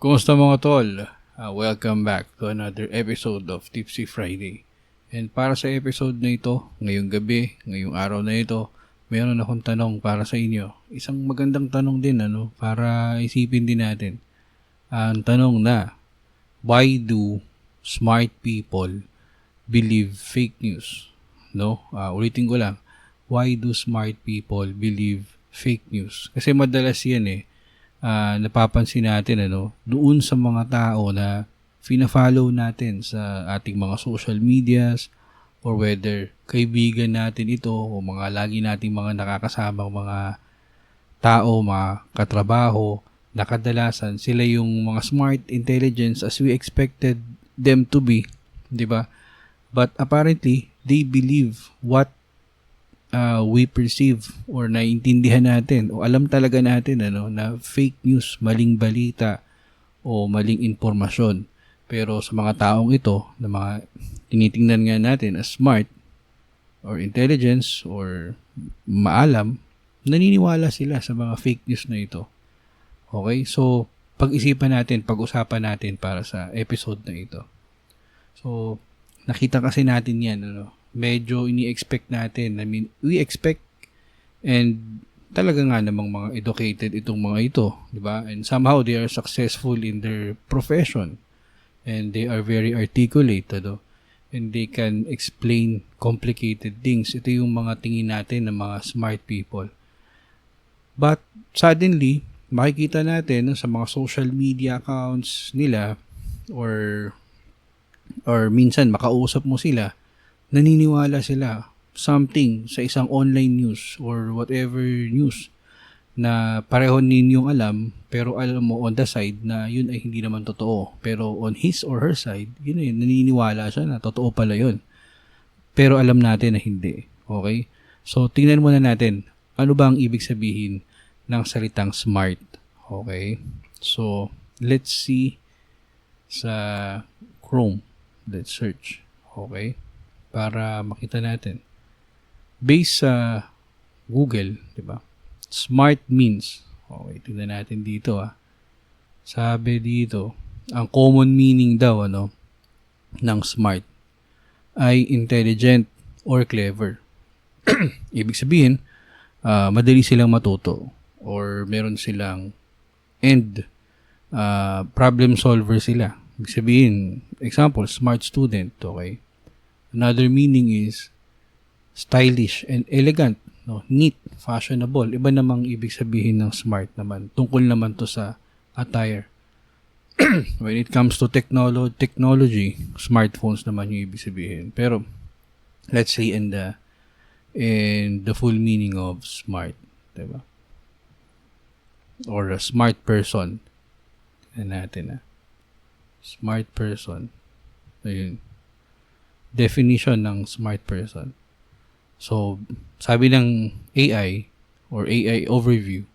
Kumusta mga tol? Welcome back to another episode of Tipsy Friday. And para sa episode na ito, ngayong gabi, ngayong araw na ito, mayroon akong tanong para sa inyo. Isang magandang tanong din para isipin din natin. Ang tanong na, why do smart people believe fake news? Ulitin ko lang, why do smart people believe fake news? Kasi madalas yan napapansin natin doon sa mga tao na fina-follow natin sa ating mga social medias or whether kaibigan natin ito o mga lagi nating mga nakakasamang mga tao, mga katrabaho, na kadalasan sila yung mga smart intelligence as we expected them to be, di ba? But apparently, they believe what we perceive or naiintindihan natin o alam talaga natin na fake news, maling balita o maling impormasyon. Pero sa mga taong ito na mga tinitingnan nga natin as smart or intelligence or maalam, naniniwala sila sa mga fake news na ito. Okay? So, pag-isipan natin, pag-usapan natin para sa episode na ito. So, nakita kasi natin yan, medyo ini-expect natin. I mean, we expect and talaga nga namang mga educated itong mga ito, di ba? And somehow they are successful in their profession and they are very articulate, and they can explain complicated things. Ito yung mga tingin natin ng mga smart people. But suddenly, makikita natin sa mga social media accounts nila or minsan makausap mo sila, naniniwala sila something sa isang online news or whatever news na pareho ninyong alam, pero alam mo on the side na yun ay hindi naman totoo. Pero on his or her side, naniniwala siya na totoo pala yun. Pero alam natin na hindi. Okay? So, tingnan muna natin, ano ba ang ibig sabihin ng salitang smart? Okay? So, let's see sa Chrome. Let's search. Okay? Para makita natin. Based sa Google, di ba? Smart means, okay, tingnan natin dito Sabi dito, ang common meaning daw ng smart ay intelligent or clever. Ibig sabihin, madali silang matuto or meron silang problem solver sila. Ibig sabihin, example, smart student, okay? Another meaning is stylish and elegant, neat, fashionable. Iba namang ibig sabihin ng smart naman. Tungkol naman to sa attire. When it comes to technology, smartphones naman yung ibig sabihin. Pero let's say in the full meaning of smart, diba? Or a smart person. Tignan natin smart person. Ayun. Definition ng smart person. So, sabi ng AI or AI overview,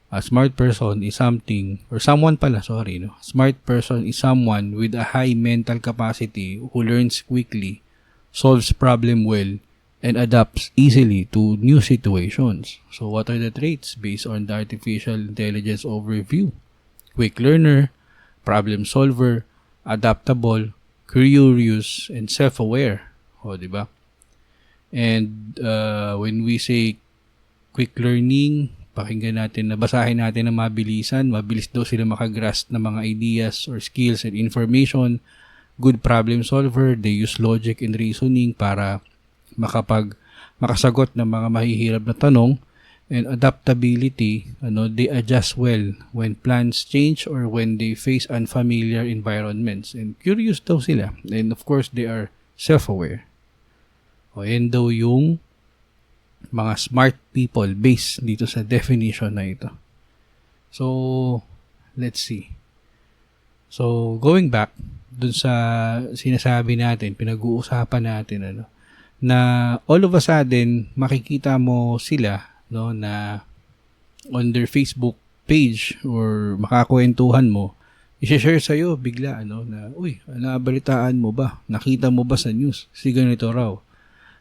a smart person is someone pala. Smart person is someone with a high mental capacity who learns quickly, solves problem well, and adapts easily to new situations. So, what are the traits based on the artificial intelligence overview? Quick learner, problem solver, adaptable, curious, and self-aware. Diba? And when we say quick learning, pakinggan natin, basahin natin na mabilis daw sila makagrasp ng mga ideas or skills and information. Good problem solver, they use logic and reasoning para makasagot ng mga mahihirap na tanong. And adaptability, they adjust well when plans change or when they face unfamiliar environments. And curious daw sila. And of course, they are self-aware. Yan daw yung mga smart people based dito sa definition na ito. So, let's see. So, going back dun sa sinasabi natin, pinag-uusapan natin, na all of a sudden, makikita mo sila na on their Facebook page or makakwentuhan mo, i-share sa'yo bigla, na, uy, nabalitaan mo ba? Nakita mo ba sa news? Si ganito raw.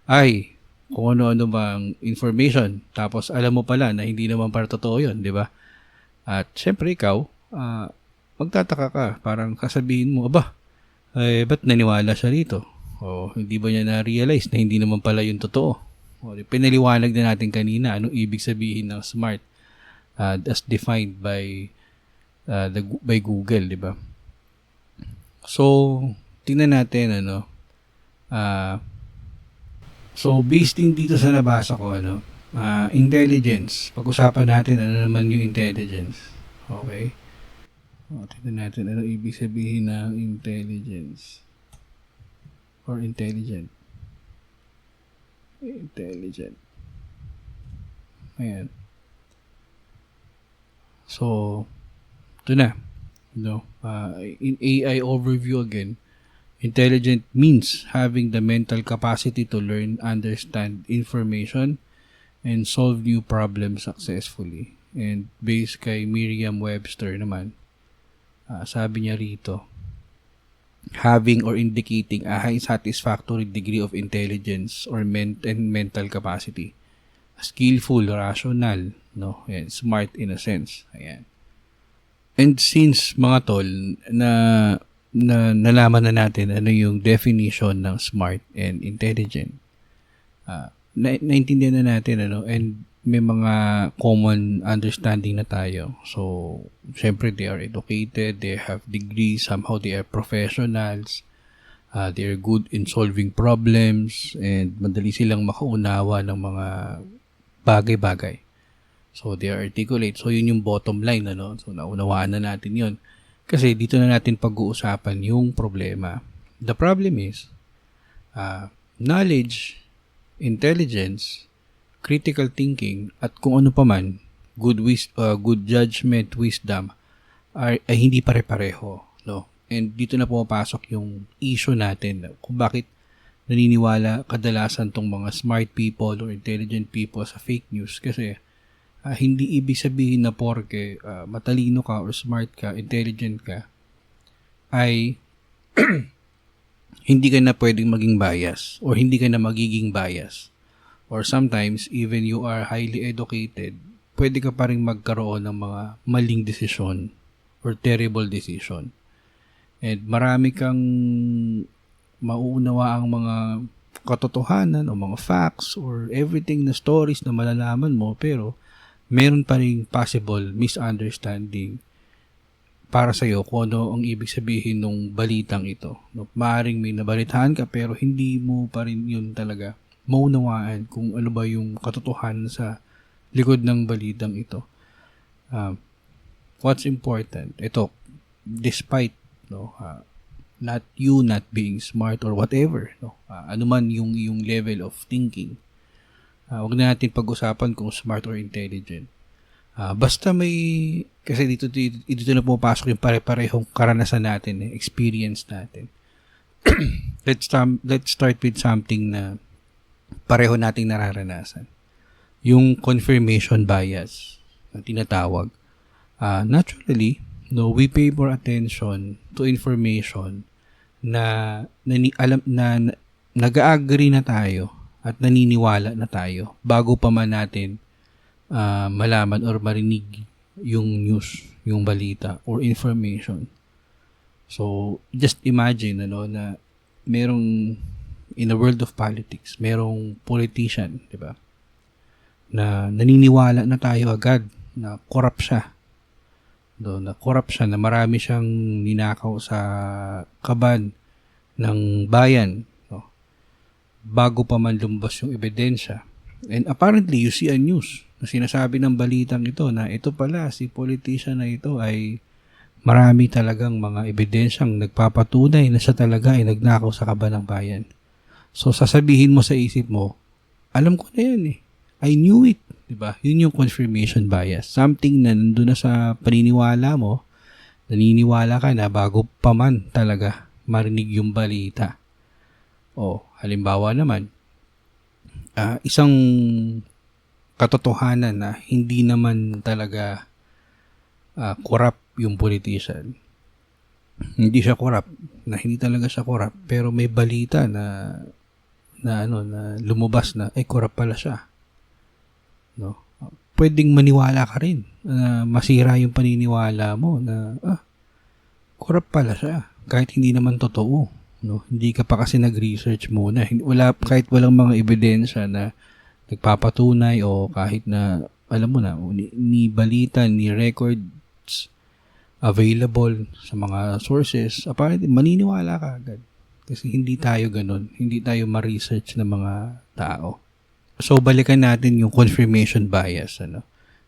Ay, kung ano-ano bang information. Tapos, alam mo pala na hindi naman para totoo yun, di ba? At, syempre, ikaw, magtataka ka. Parang sasabihin mo, aba, ba't naniwala siya rito? O hindi ba niya na-realize na hindi naman pala yung totoo? O, pinaliwanag na natin kanina anong ibig sabihin ng smart as defined by by Google, di ba? So, tingnan natin so based din dito sa nabasa ko intelligence. Pag-usapan natin ano naman yung intelligence. Okay? Tingnan natin ano ibig sabihin ng intelligence or intelligent. Intelligent. Ayan. So, ito na. In AI overview again, intelligent means having the mental capacity to learn, understand information, and solve new problems successfully. And based kay Merriam-Webster naman, sabi niya rito, having or indicating a high satisfactory degree of intelligence or mental capacity. Skillful, rational, and smart in a sense. Ayan. And since mga tol, na nalaman na natin ano yung definition ng smart and intelligent, naintindihan na natin and may mga common understanding na tayo. So, syempre they are educated, they have degrees, somehow they are professionals, they are good in solving problems, and madali silang makaunawa ng mga bagay-bagay. So, they are articulate. So, yun yung bottom line, So, naunawaan na natin yun. Kasi dito na natin pag-uusapan yung problema. The problem is, knowledge, intelligence, critical thinking, at kung ano pa man, good judgment, wisdom, ay hindi pare-pareho. And dito na pumapasok yung issue natin kung bakit naniniwala kadalasan tong mga smart people or intelligent people sa fake news. Kasi hindi ibig sabihin na porke matalino ka or smart ka, intelligent ka, ay hindi ka na pwedeng maging bias or hindi ka na magiging bias. Or sometimes, even you are highly educated, pwede ka pa rin magkaroon ng mga maling desisyon or terrible decision. And marami kang mauunawa ang mga katotohanan o mga facts or everything na stories na malalaman mo, pero meron pa rin possible misunderstanding para sa'yo kung ano ang ibig sabihin ng balitang ito. Maaring may nabalitaan ka pero hindi mo pa rin yun talaga maunawaan kung ano ba yung katotohanan sa likod ng balitang ito. What's important? Ito, despite not you not being smart or whatever, ano man yung level of thinking, huwag na natin pag-usapan kung smart or intelligent. Basta may, kasi dito na pumapasok yung pare-parehong karanasan natin, experience natin. Let's start with something na pareho nating nararanasan. Yung confirmation bias na tinatawag. Naturally, we pay more attention to information na nag-agree na tayo at naniniwala na tayo bago pa man natin malaman or marinig yung news, yung balita or information. So, just imagine na merong in the world of politics, merong politician, di ba? Na naniniwala na tayo agad na corrupt siya. Na corrupt siya, na marami siyang ninakaw sa kaban ng bayan, bago pa man lumabas yung ebidensya. And apparently, you see a news na sinasabi ng balitang ito na ito pala, si politician na ito ay marami talagang mga ebidensyang nagpapatunay na siya talaga ay nagnakaw sa kaban ng bayan. So, sasabihin mo sa isip mo, alam ko na yan eh. I knew it. Diba? Yun yung confirmation bias. Something na nandun na sa paniniwala mo, naniniwala ka na bago pa man talaga marinig yung balita. Halimbawa naman, isang katotohanan na hindi naman talaga corrupt yung politician. Hindi siya corrupt, na hindi talaga siya corrupt, pero may balita na lumabas na corrupt pala siya. Pwedeng maniwala ka rin na masira yung paniniwala mo na corrupt pala siya. Kahit hindi naman totoo. No? Hindi ka pa kasi nag-research muna. Wala, kahit walang mga ebidensya na nagpapatunay o kahit na, alam mo na, ni balita, ni records available sa mga sources, apparently, maniniwala ka agad. Kasi hindi tayo ganun. Hindi tayo ma-research ng mga tao. So, balikan natin yung confirmation bias.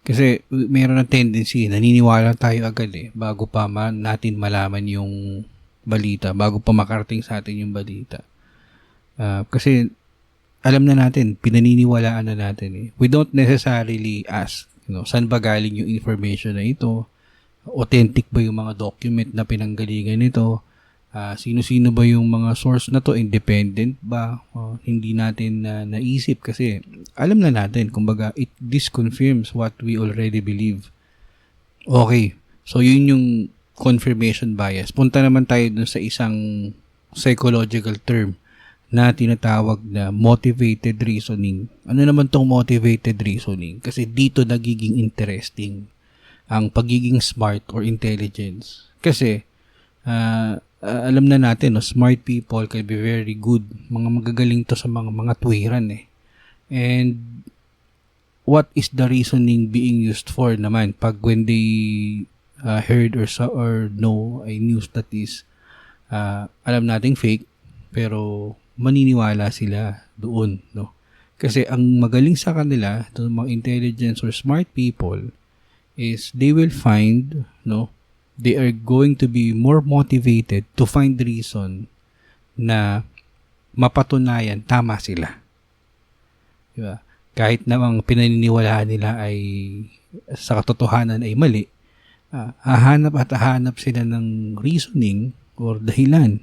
Kasi mayroon ng tendency, naniniwala tayo agad bago pa natin malaman yung balita, bago pa makarating sa atin yung balita. Kasi alam na natin, pinaniniwalaan na natin We don't necessarily ask, saan ba galing yung information na ito? Authentic ba yung mga document na pinanggalingan nito? Sino-sino ba yung mga source na to? Independent ba? Hindi natin naisip kasi alam na natin. Kumbaga, this confirms what we already believe. Okay. So, yun yung confirmation bias. Punta naman tayo dun sa isang psychological term na tinatawag na motivated reasoning. Ano naman tong motivated reasoning? Kasi dito nagiging interesting ang pagiging smart or intelligence. Kasi, alam na natin, smart people can be very good. Mga magagaling to sa mga tuwiran And what is the reasoning being used for naman pag when they heard or know a news that is alam nating fake pero maniniwala sila doon, no? Kasi ang magaling sa kanila, itong mga intelligence or smart people is they will find, they are going to be more motivated to find reason na mapatunayan tama sila. Diba? Kahit namang pinaniniwalaan nila ay sa katotohanan ay mali, hahanap sila ng reasoning or dahilan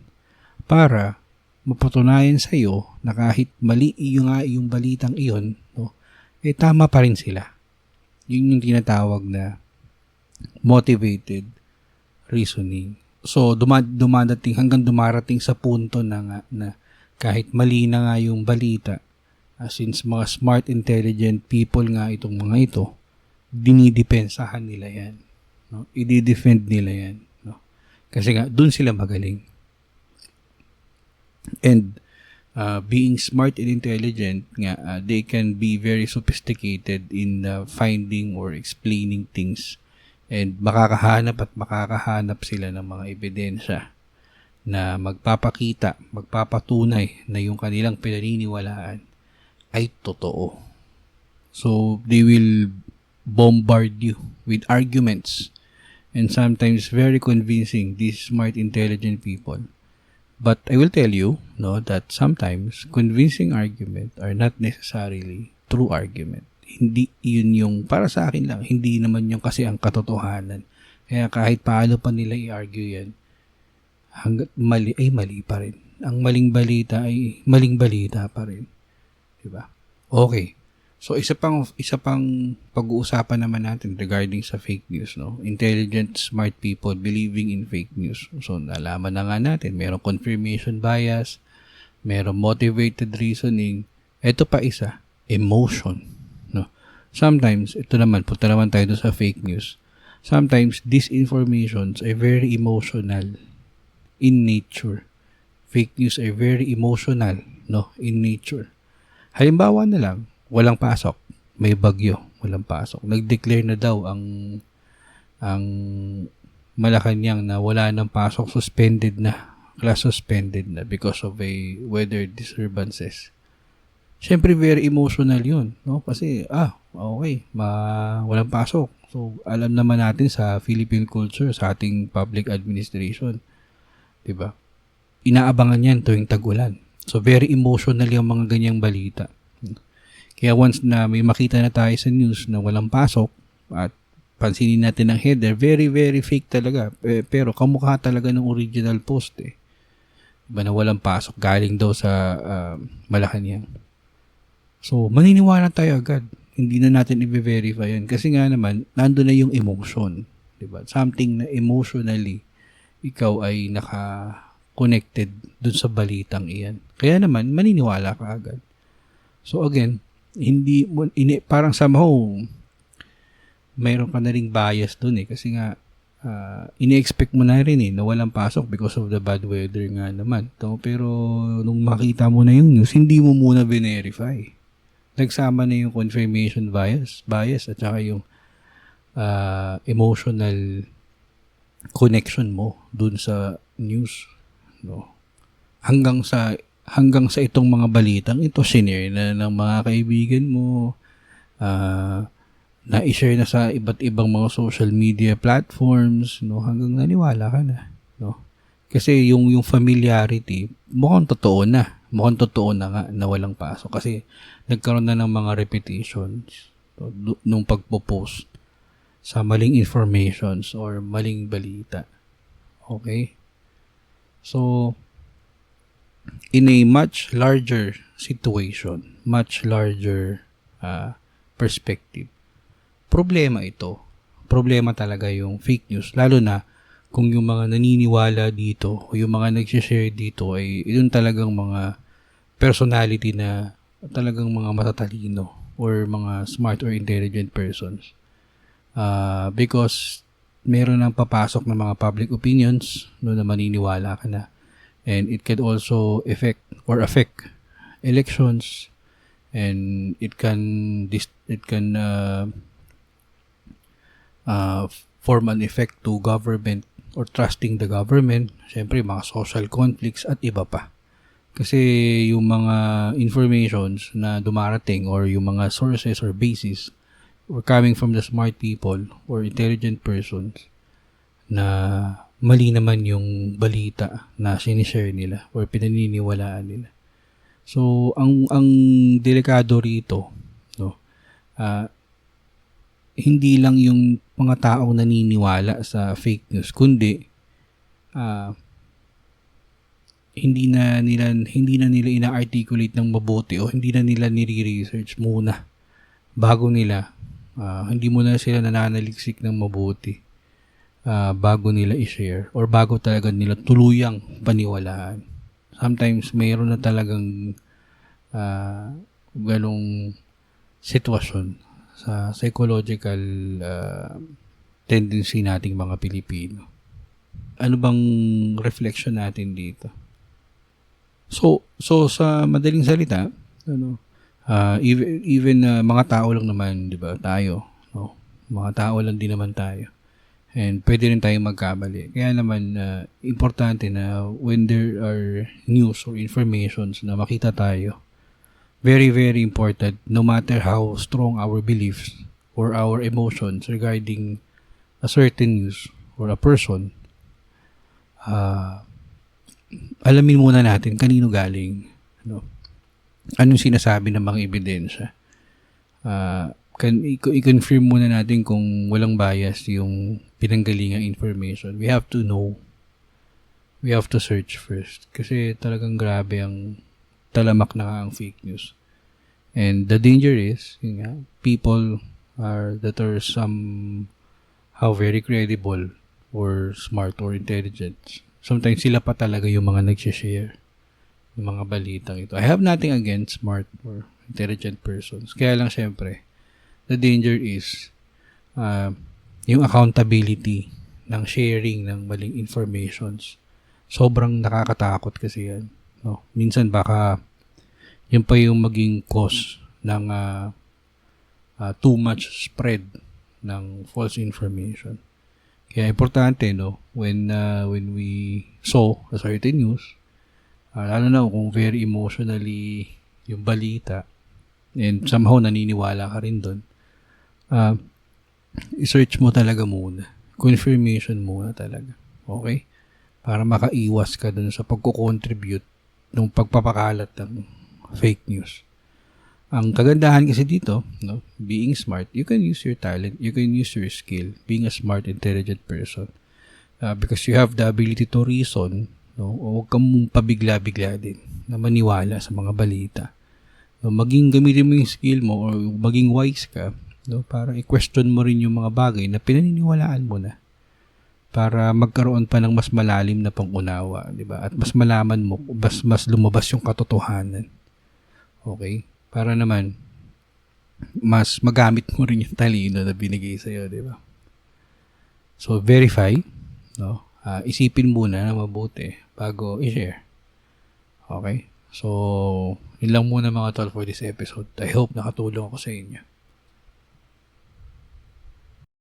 para mapatunayan sa iyo na kahit mali yung balitang iyon, tama pa rin sila. Yun yung tinatawag na motivated reasoning. So, dumadating hanggang dumarating sa punto na kahit mali na nga yung balita, since mga smart, intelligent people nga itong mga ito, dinidepensahan nila yan. I-defend nila yan. Kasi nga, dun sila magaling. And, being smart and intelligent nga, they can be very sophisticated in finding or explaining things. And makakahanap sila ng mga ebidensya na magpapatunay na yung kanilang pinaniniwalaan ay totoo. So, they will bombard you with arguments and sometimes very convincing, these smart, intelligent people. But I will tell you, that sometimes convincing argument are not necessarily true argument. Hindi yun yung, para sa akin lang, hindi naman yung kasi ang katotohanan. Kaya kahit paano pa nila i-argue yan, hanggat mali ay mali pa rin. Ang maling balita ay maling balita pa rin. Diba? Okay. So, isa pang pag-uusapan naman natin regarding sa fake news, Intelligent, smart people believing in fake news. So, nalaman na nga natin, mayroong confirmation bias, mayroong motivated reasoning. Ito pa isa, emotion. Sometimes, ito naman, punta naman tayo sa fake news. Sometimes, these informations are very emotional in nature. Fake news are very emotional, in nature. Halimbawa na lang, walang pasok, may bagyo, walang pasok. Nag-declare na daw ang Malacanang na wala nang pasok, class suspended na because of a weather disturbances. Siyempre, very emotional yun, Kasi, okay, walang pasok. So, alam naman natin sa Philippine culture, sa ating public administration, diba? Inaabangan yan tuwing tag-ulan. So, very emotional yung mga ganyang balita. Kaya once na may makita na tayo sa news na walang pasok at pansinin natin ang header, very, very fake talaga. Pero kamukha talaga ng original post Diba na walang pasok, galing daw sa Malacanang. So, maniniwala tayo agad. Hindi na natin i-verify yan. Kasi nga naman, nandun na yung emotion. Diba? Something na emotionally, ikaw ay naka-connected dun sa balitang iyan. Kaya naman, maniniwala ka agad. So, again, parang somehow, mayroon ka na ring bias dun kasi nga, ini-expect mo na rin na walang pasok because of the bad weather nga naman. Pero nung makita mo na yung news, hindi mo muna verify. Nagsama na yung confirmation bias at saka yung emotional connection mo dun sa news. No? Hanggang sa itong mga balitang ito, sinare na ng mga kaibigan mo, na-share na sa iba't ibang mga social media platforms, no, hanggang naniwala ka na, no. Kasi yung familiarity, mukhang totoo na nga na walang pasok kasi nagkaroon na ng mga repetitions, no, nung pagpo-post sa maling informations or maling balita. Okay? So, in a much larger situation, much larger perspective, problema ito. Problema talaga yung fake news. Lalo na kung yung mga naniniwala dito o yung mga nag-share dito ay yun talagang mga personality na talagang mga matatalino or mga smart or intelligent persons. Because meron nang papasok ng mga public opinions no, na maniniwala ka na. And it can also affect elections, and it can form an effect to government or trusting the government, syempre mga social conflicts at iba pa. Kasi yung mga informations na dumarating or yung mga sources or bases were coming from the smart people or intelligent persons na mali naman yung balita na sinishare nila or pinaniniwalaan nila. So, ang delikado rito, no, hindi lang yung mga taong naniniwala sa fake news, kundi hindi na nila ina-articulate ng mabuti o hindi na nila nire-research muna bago nila hindi mo na sila nananaliksik ng mabuti bago nila i-share or bago talaga nila tuluyang paniwalaan. Sometimes mayroon na talagang ganong sitwasyon sa psychological tendency nating mga Pilipino. Ano bang reflection natin dito? So sa madaling salita, even mga tao lang naman, 'di ba? Tayo, no? Mga tao lang din naman tayo. And pwede rin tayong magkamali. Kaya naman importante na when there are news or informations na makita tayo, very, very important, no matter how strong our beliefs or our emotions regarding a certain news or a person, alamin muna natin kanino galing. No? Anong sinasabi ng mga ebidensya. I-confirm muna natin kung walang bias yung pinanggalingang information. We have to know. We have to search first. Kasi talagang grabe ang talamak na ang fake news. And the danger is, people that are somehow very credible or smart or intelligent. Sometimes sila pa talaga yung mga nag-share ng mga balitang ito. I have nothing against smart or intelligent persons. Kaya lang syempre, the danger is yung accountability ng sharing ng maling informations. Sobrang nakakatakot kasi yan. No? Minsan baka yun pa yung maging cause ng too much spread ng false information. Kaya importante, no, when we saw a certain news, lalo na kung very emotionally yung balita and somehow naniniwala ka rin doon, i-search mo talaga muna. Confirmation muna talaga. Okay? Para makaiwas ka dun sa pagko-contribute ng pagpapakalat ng fake news. Ang kagandahan kasi dito, no, being smart, you can use your talent, you can use your skill, being a smart, intelligent person. Because you have the ability to reason, no, o huwag kang pabigla-bigla din na maniwala sa mga balita. No, maging gamitin mo yung skill mo or maging wise ka, no, para i-question mo rin yung mga bagay na pinaniniwalaan mo na para magkaroon pa ng mas malalim na pangunawa, di ba? At mas malaman mo, mas lumabas yung katotohanan. Okay? Para naman mas magamit mo rin yung talino na binigay sa iyo, di ba? So, verify, no? Isipin muna na mabuti bago i-share. Okay? So, yun lang muna mga tol for this episode. I hope nakatulong ako sa inyo.